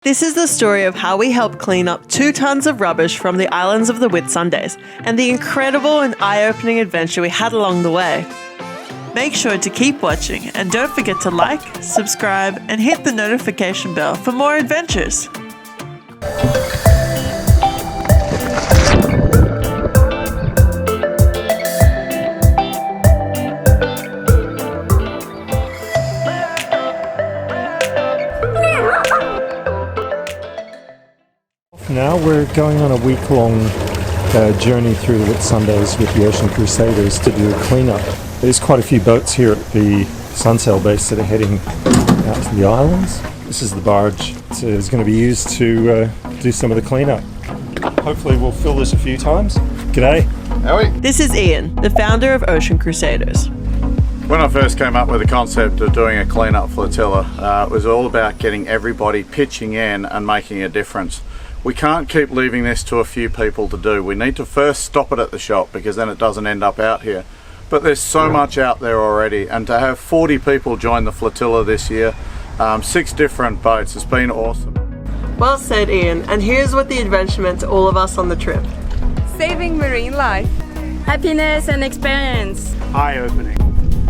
This is the story of how we helped clean up 2 tons of rubbish from the islands of the Whitsundays and the incredible and eye-opening adventure we had along the way. Make sure to keep watching and don't forget to like, subscribe and hit the notification bell for more adventures. Now we're going on a week-long journey through the Whitsundays with the Ocean Crusaders to do a cleanup. There's quite a few boats here at the Sunsail base that are heading out to the islands. This is the barge that is going to be used to do some of the cleanup. Hopefully we'll fill this a few times. G'day. Howie. This is Ian, the founder of Ocean Crusaders. When I first came up with the concept of doing a cleanup flotilla, it was all about getting everybody pitching in and making a difference. We can't keep leaving this to a few people to do. We need to first stop it at the shop because then it doesn't end up out here. But there's so much out there already, and to have 40 people join the flotilla this year, 6 different boats, it's been awesome. Well said, Ian, and here's what the adventure meant to all of us on the trip. Saving marine life. Happiness and experience. Eye-opening.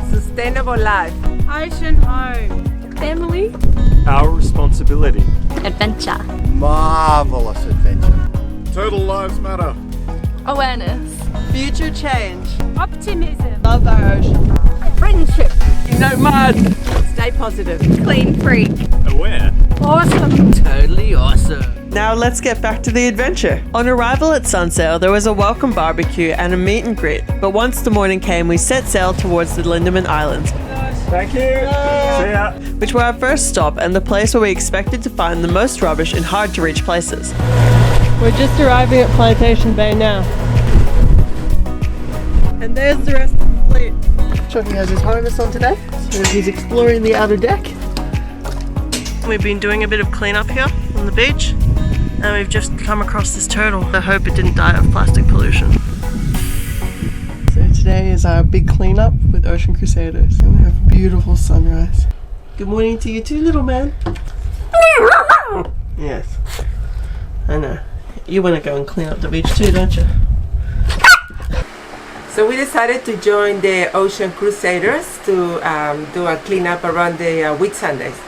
Sustainable life. Ocean home. Family. Our responsibility. Adventure. Marvelous adventure. Total lives matter. Awareness. Future change. Optimism. Love our ocean. Friendship. No mud. Stay positive. Clean freak. Aware. Awesome. Totally awesome. Now let's get back to the adventure. On arrival at Sunsail, there was a welcome barbecue and a meet and greet, but once the morning came, we set sail towards the Lindeman Islands. Thank you. See ya. Which were our first stop and the place where we expected to find the most rubbish in hard to reach places. We're just arriving at Plantation Bay now. And there's the rest of the fleet. Chucky has his harness on today, so he's exploring the outer deck. We've been doing a bit of cleanup here on the beach, and we've just come across this turtle. I hope it didn't die of plastic pollution. So today is our big cleanup with Ocean Crusaders, and we have a beautiful sunrise. Good morning to you too, little man. Yes, I know. You want to go and clean up the beach too, don't you? So we decided to join the Ocean Crusaders to do a cleanup around the Whitsundays.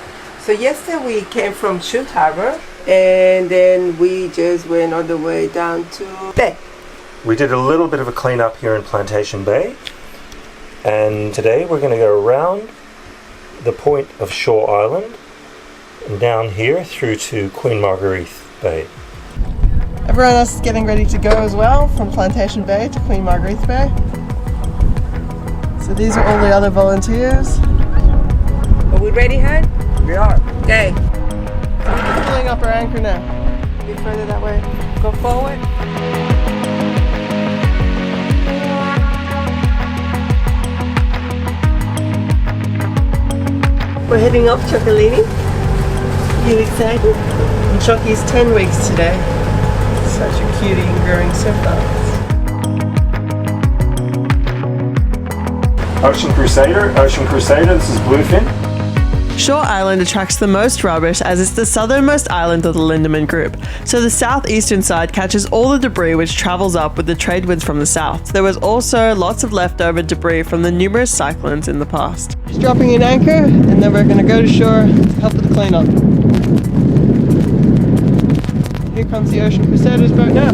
So yesterday we came from Shute Harbor, and then we just went all the way down to Bay. We did a little bit of a cleanup here in Plantation Bay, and today we're going to go around the point of Shore Island and down here through to Queen Marguerite Bay. Everyone else is getting ready to go as well, from Plantation Bay to Queen Marguerite Bay. So these are all the other volunteers. Are we ready, hon? We are. Okay. We're pulling up our anchor now. A bit further that way. Go forward. We're heading up Chocolini. You excited? And Chucky's 10 weeks today. Such a cutie and growing so fast. Ocean Crusader, this is Bluefin. Shore Island attracts the most rubbish as it's the southernmost island of the Lindeman group, so the southeastern side catches all the debris which travels up with the trade winds from the south. There was also lots of leftover debris from the numerous cyclones in the past. Just dropping an anchor, and then we're going to go to shore to help with the cleanup. Here comes the Ocean Crusaders boat now.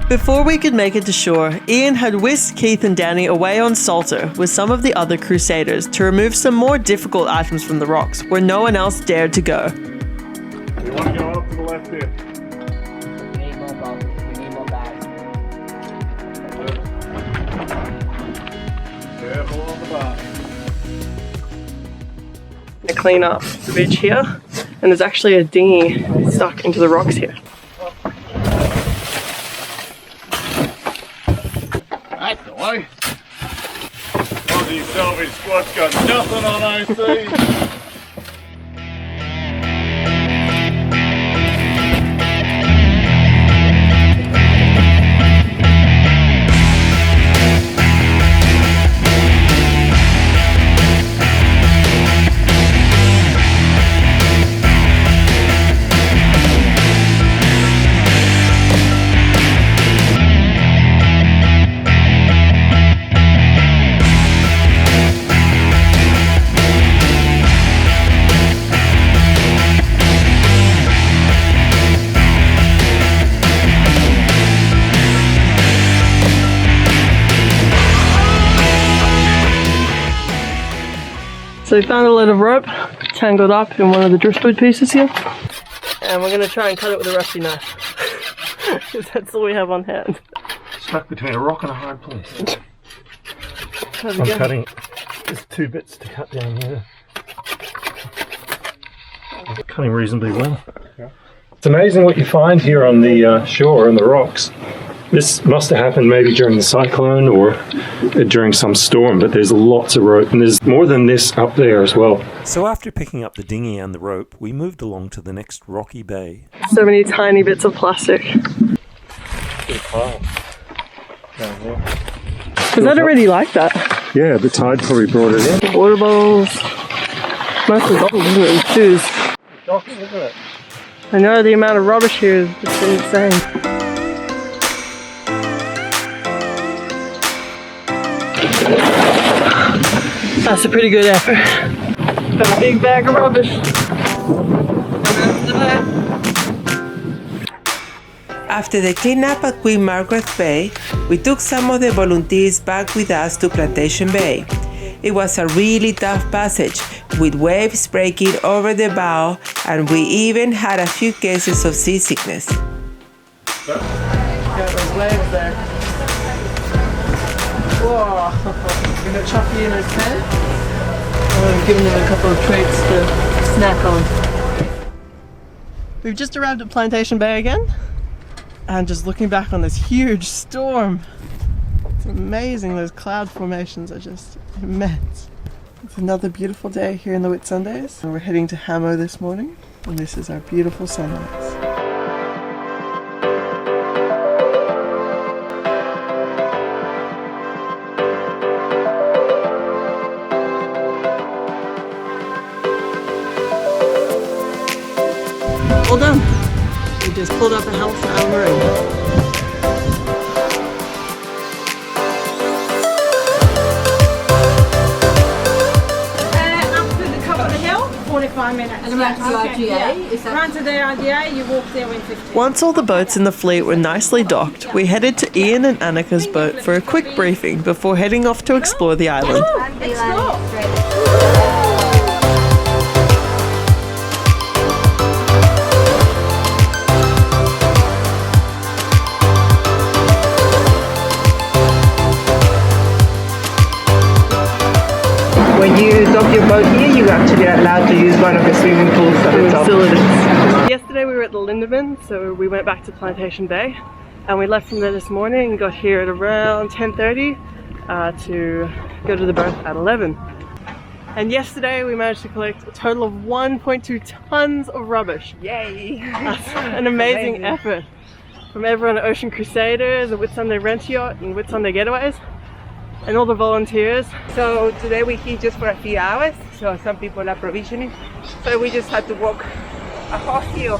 Before we could make it to shore, Ian had whisked Keith and Danny away on Salter with some of the other Crusaders to remove some more difficult items from the rocks where no one else dared to go. We want to go up to the left here. We need more boats. We need more bags. Careful on the bar. To clean up the beach here, and there's actually a dinghy stuck into the rocks here. Boy. Aussie salvage squad's got nothing on OC. So we found a lot of rope tangled up in one of the driftwood pieces here. And we're going to try and cut it with a rusty knife. Because that's all we have on hand. Stuck between a rock and a hard place. How's it I'm going? cutting. There's 2 bits to cut down here. Cutting reasonably well. It's amazing what you find here on the shore and the rocks. This must have happened maybe during the cyclone or during some storm, but there's lots of rope, and there's more than this up there as well. So after picking up the dinghy and the rope, we moved along to the next rocky bay. So many tiny bits of plastic. Was that already like that? Yeah, the tide probably brought it in. Water bottles. Mostly bottles, isn't it? And shoes. Shocking, isn't it? I know the amount of rubbish here is just insane. That's a pretty good effort. Got a big bag of rubbish. After the cleanup at Queen Margaret Bay, we took some of the volunteers back with us to Plantation Bay. It was a really tough passage, with waves breaking over the bow, and we even had a few cases of seasickness. Got those waves there. Whoa! We're gonna chuck you in his tent. I'm giving him a couple of treats to snack on. We've just arrived at Plantation Bay again, and just looking back on this huge storm. It's amazing, those cloud formations are just immense. It's another beautiful day here in the Whitsundays, and we're heading to Hamo this morning, and this is our beautiful sunrise. All done. We just pulled up a house in our room. Up to the top of the hill, 45 minutes. And around to the IGA, is that- Run to the IGA, you walk there in 15. Once all the boats in the fleet were nicely docked, we headed to Ian and Annika's boat for a quick briefing before heading off to explore the island. When you dock your boat here, you're actually allowed to use one of the swimming pools at the top. Facilities. Yesterday we were at the Lindeman, so we went back to Plantation Bay, and we left from there this morning and got here at around 10:30 to go to the berth at 11. And yesterday we managed to collect a total of 1.2 tons of rubbish. Yay! That's an amazing effort from everyone at Ocean Crusaders, the Whitsunday Rent Yacht and Whitsunday Getaways, and all the volunteers. So today we're here just for a few hours, so some people are provisioning. So we just had to walk a whole hill.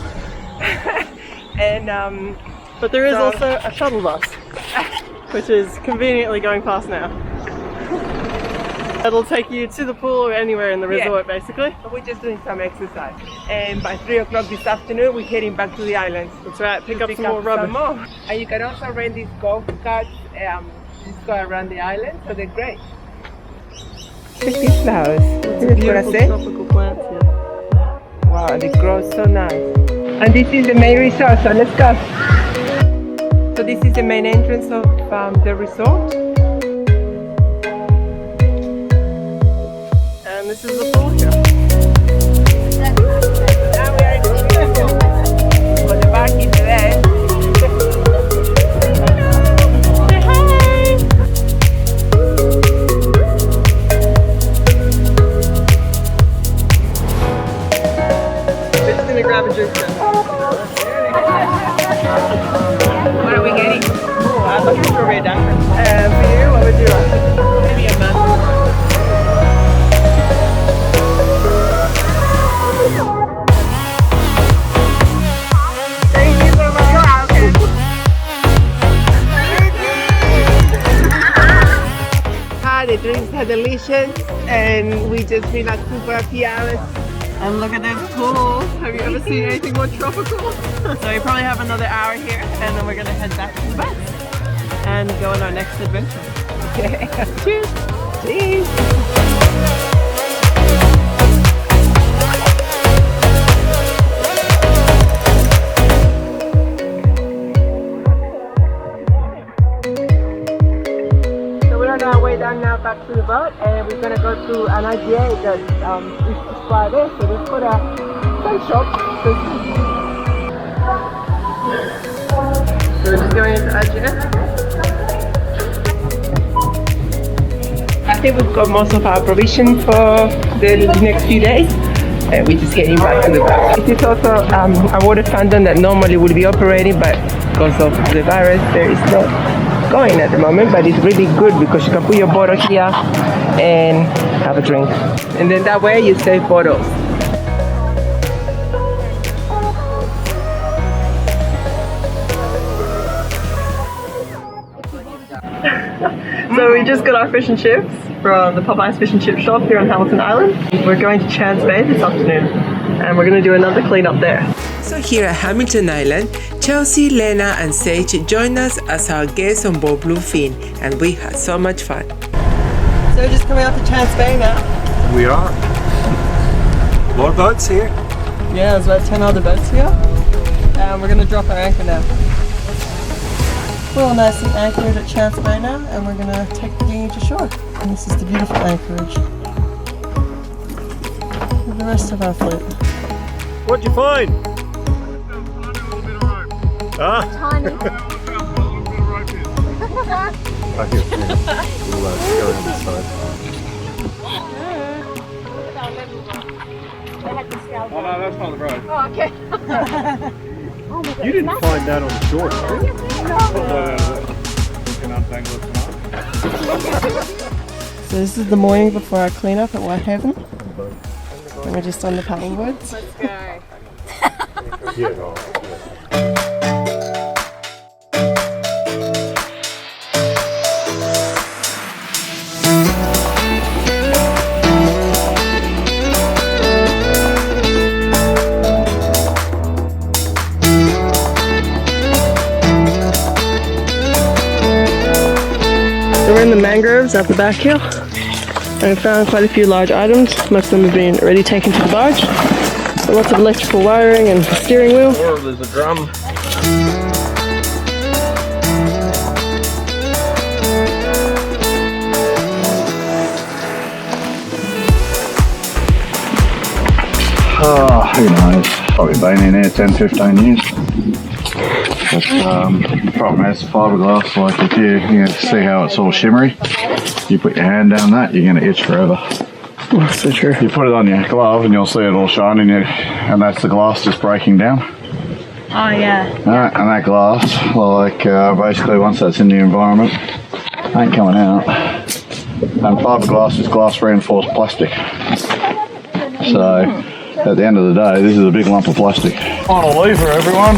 And But there is So- also a shuttle bus, which is conveniently going past now. It'll take you to the pool or anywhere in the Yeah. resort, basically. we're just doing some exercise. And by 3 o'clock this afternoon, we're heading back to the islands. That's right, pick to up some more rubbish. more. And you can also rent these golf carts. Just go around the island, so they're great. Look at these flowers. That's what I Beautiful say. tropical plants here. Wow, they grow so nice. And this is the main resort, so let's go. So this is the main entrance of the resort. And this is the pool here. Now we are in the swimming pool. For the bar is there. We're just gonna grab a drink then. What are we getting? Oh, I'd like a strawberry daiquiri. For you, what would you like? Maybe a man. Thank you so much. The drinks are delicious, and we just relaxing for a few hours. And look at this pool. Have you ever seen anything more tropical? So we probably have another hour here, and then we're gonna head back to the boat and go on our next adventure. Yeah. Cheers! Cheers. to an IGA that is Friday, so we've got a sun shop. So we're just going into IGA. I think we've got most of our provision for the next few days. And we're just getting back to the boat. It is also a water fountain that normally would be operating, but because of the virus, there is not going at the moment. But it's really good because you can put your bottle here and have a drink. And then that way you save bottles. So we just got our fish and chips from the Popeye's Fish and Chip shop here on Hamilton Island. We're going to Chance Bay this afternoon and we're going to do another cleanup there. So here at Hamilton Island, Chelsea, Lena and Sage joined us as our guests on board Bluefin, and we had so much fun. So we're just coming out to Chance Bay now. We are. More boats here. Yeah, there's about 10 other boats here. And we're going to drop our anchor now. We're all nicely anchored at Chance Bay now, and we're going to take the dinghy to shore. And this is the beautiful anchorage with the rest of our fleet. What'd you find? Ah. Tiny. I hear we'll go on this side. Oh no, that's not the road. Oh, okay. You didn't find that on the shore, did you? So this is the morning before our cleanup at Whitehaven. And we're just on the paddleboards. Let's go. Yeah. So we're in the mangroves at the back here. And we found quite a few large items. Most of them have been already taken to the barge. So lots of electrical wiring and steering wheel. There's a drum. Oh, who knows? Probably been in here 10-15 years. But the problem is fiberglass, like if you can see how it's all shimmery, you put your hand down that, you're going to itch forever. That's so true. You put it on your glove and you'll see it all shining, and that's the glass just breaking down. Oh, yeah. And that glass, like basically once that's in the environment, ain't coming out. And fiberglass is glass reinforced plastic. So at the end of the day, this is a big lump of plastic. Final lever, everyone.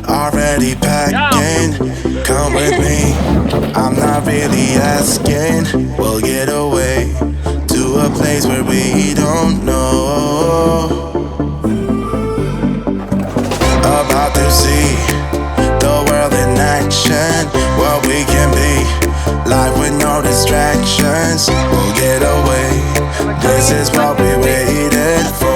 Already packing, come with me. I'm not really asking. We'll get away to a place where we don't know. About to see the world in action, what we can be. Life with no distractions. We'll get away. This is what we waited for.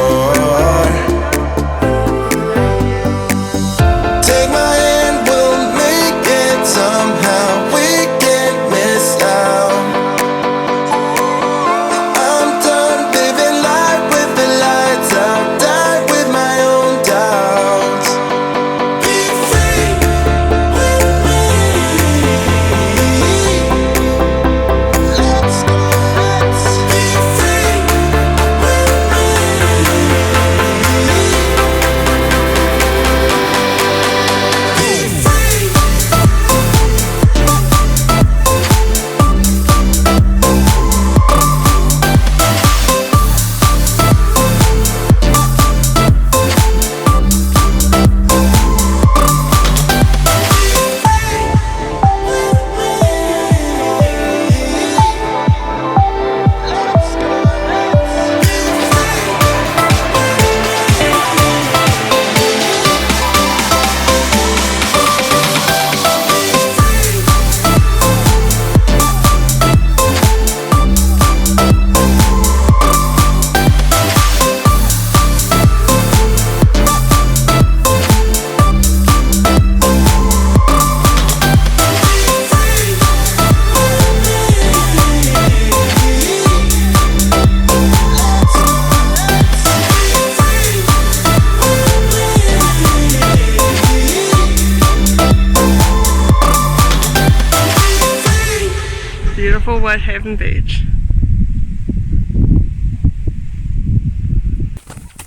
beautiful Whitehaven Beach.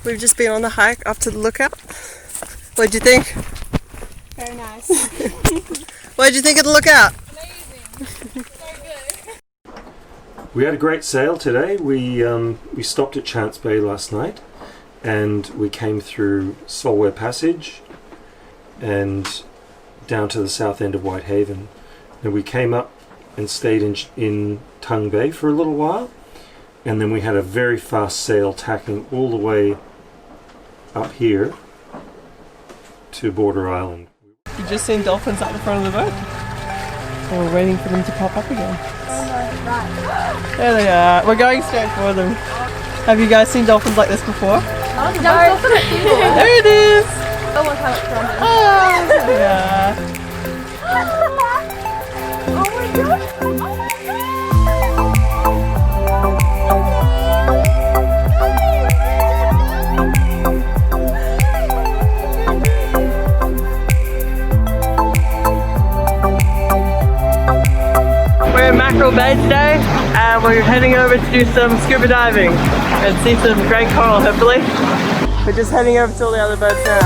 We've just been on the hike up to the lookout. What'd you think? Very nice. What'd you think of the lookout? Amazing. So good. We had a great sail today. We stopped at Chance Bay last night and we came through Solware Passage and down to the south end of Whitehaven. And we came up and stayed in Tongue Bay for a little while, and then we had a very fast sail tacking all the way up here to Border Island. You've just seen dolphins at the front of the boat. And we're waiting for them to pop up again. There they are. We're going straight for them. Have you guys seen dolphins like this before? There it is! Oh, look how it's running. Ah, there they are. Oh my gosh! Oh my We're in Mackerel Bay today and we're heading over to do some scuba diving and see some great coral hopefully. We're just heading over to all the other boats now.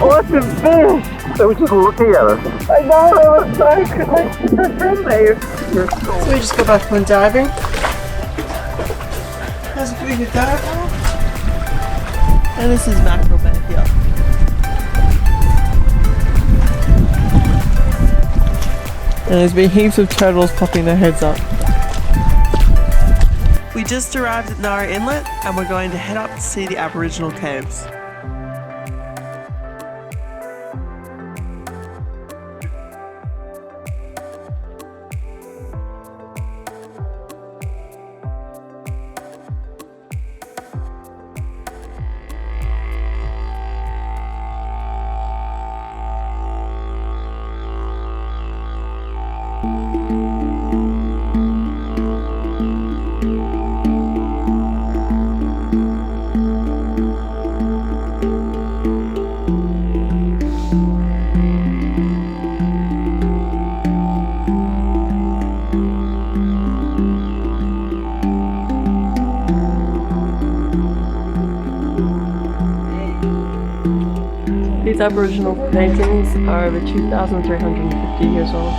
Awesome fish! They were just looking at us. I know, they were so good. They're friendly. So we just got back from diving. That's a pretty good dive. And this is Mackerel Bay here. And there's been heaps of turtles popping their heads up. We just arrived at Nara Inlet and we're going to head up to see the Aboriginal caves. These Aboriginal paintings are over 2,350 years old.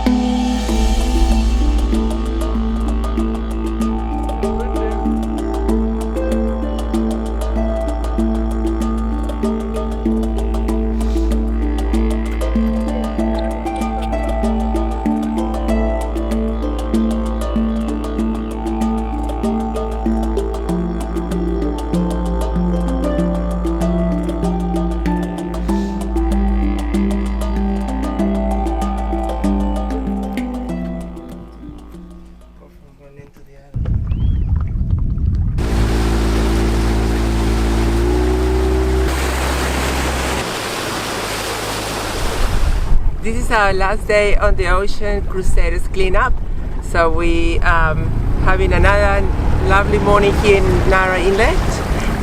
This is our last day on the Ocean Crusaders cleanup. So we having another lovely morning here in Nara Inlet,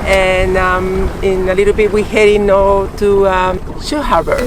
and in a little bit we're heading to Shore Harbor.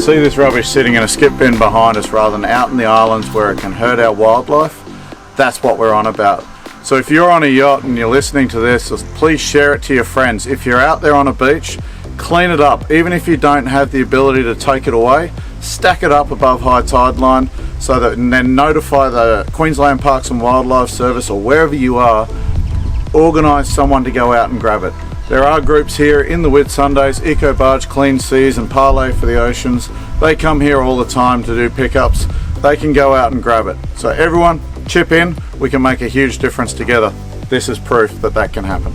see this rubbish sitting in a skip bin behind us rather than out in the islands where it can hurt our wildlife. That's what we're on about. So if you're on a yacht and you're listening to this, please share it to your friends. If you're out there on a beach, clean it up. Even if you don't have the ability to take it away, stack it up above high tide line so that, and then notify the Queensland Parks and Wildlife Service or wherever you are, organise someone to go out and grab it. There are groups here in the Whitsundays, Eco Barge, Clean Seas and Parlay for the Oceans. They come here all the time to do pickups. They can go out and grab it. So everyone, chip in, we can make a huge difference together. This is proof that that can happen.